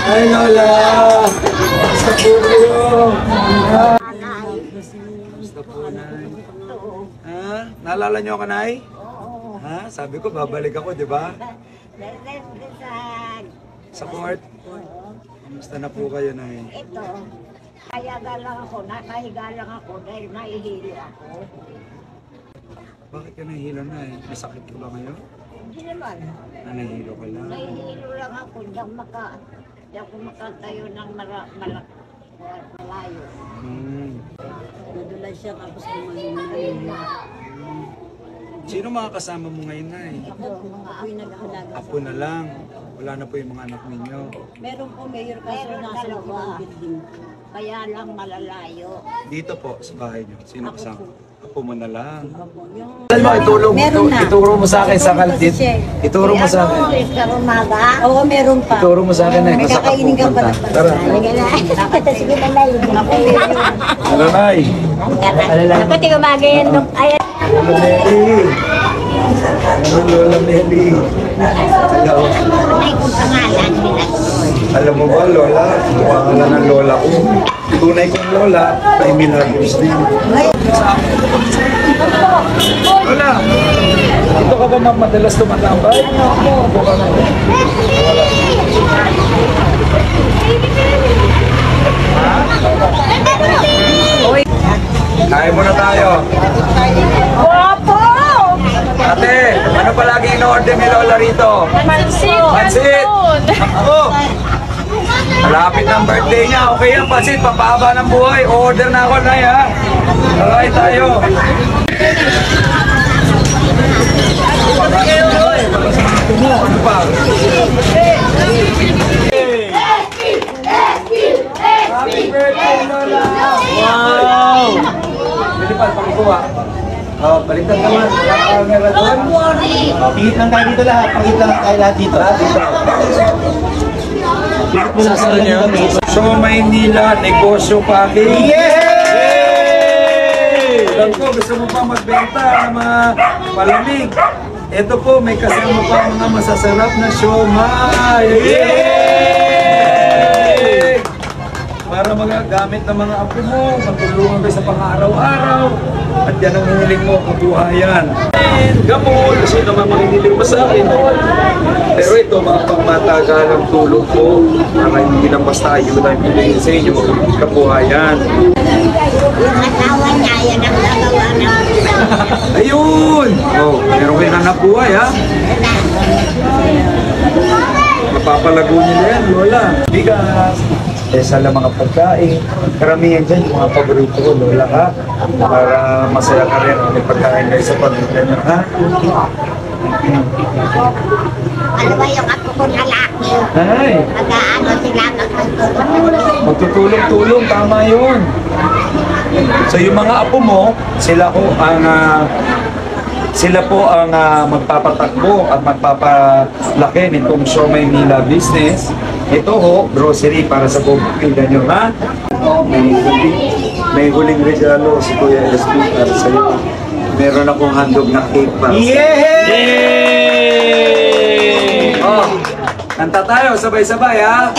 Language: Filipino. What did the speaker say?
Ay, Lola! Basta po kayo! Basta po, Nay. Ha? Naalala niyo ako, Nay? Ha? Sabi ko, babalik ako, di ba? Sa court? Kamusta na po kayo, Nay? Ito, kayaga lang ako, nakahiga lang ako dahil nahihilo ako. Bakit ka nahihilo, Nay? Masakit ko ba ngayon? Hindi naman. Nahihilo ka lang? Nahihilo lang ako, hindi ako makatayo ng malayo. Nadulas siya tapos kumain. Sino mga kasama mo ngayon, Nay? Ako, ako'y nag-aalaga. Apo na lang. Wala na po yung mga anak ninyo. Meron po, mayor kaso nasa loob building. Kaya lang malalayo. Dito po, sa bahay niyo. Sino Ako kasama? po. Apo mo na lang. Saan mo, ituro mo sa akin sa kaldit. Ituro mo sa akin. Sa umaga? Oo, meron pa. Ituro mo sa akin, Nay, kung saan ka pupunta. Tara. Sige na lang. Tara, Nay. Dapat yung umaga yan. Ayan. Lola Nelly. Ano, Lola Nelly? Hello. Ay, kung pangalan nila. Alam mo ba, Lola? Pangalan ng Lola ko. Tunay kong Lola ay Milagros din. Lola, dito ka ba madalas tumatambay? Opo ka na. Kain muna tayo. Opo! Ate, ano palagi in-order ni Lola rito? Pansit! Pansit! Ako! Malapit ng birthday niya. Okay yan, pansit. Papahaba ng buhay. Order na ako, Nay, ha? Alright tayo. Ano pa? Happy birthday, Lola! Wow! Pilipal, pakikuha. Baliktad naman. Camera doon. Pihit lang tayo dito lahat. Pihit lang tayo lahat dito. Sasalo niyo? So, Maynila, negosyo pagi. Yay! Alam ko, gusto mo pa magbenta ng mga malamig. Ito po, may kasama pa mga masasarap na siomay. Yay! Para magagamit ng mga apo mo, matulungan kayo sa pang-araw-araw. At yan ang hiniling mo, kabuhayan. Gamol, kasi naman makikinig mo sa akin. Pero ito, mga pangmatagalang tulong ko, para hindi lang basta ayuda yung pinigin sa inyo, kabuhayan. Yung asawa niya, yan ang nagawa ng Ayun! Oh, meron kayo na nabuhay, ha? Mapapalago niyo na yan, Lola. Bigas. Sa mga pagkain. Karamihan dyan, yung mga paborito ko, Lola, ha? Para masaya ka rin may pagkain kayo sa pamilya niyo, ha? ano ba yung apo ko lalaki? Ay! Mag-aano sila magtutulong. Magtutulong-tulong, tama yun. So yung mga apo mo, sila po ang magpapatakbo at magpapalaki nitong Siomay Mila business. Ito ho, grocery para sa pamilya nyo, ha? May huling regalo si Kuya LSP para sa iyo. Meron akong handog na cake para sa iyo. Yay! Oh, kanta tayo, sabay-sabay, ha?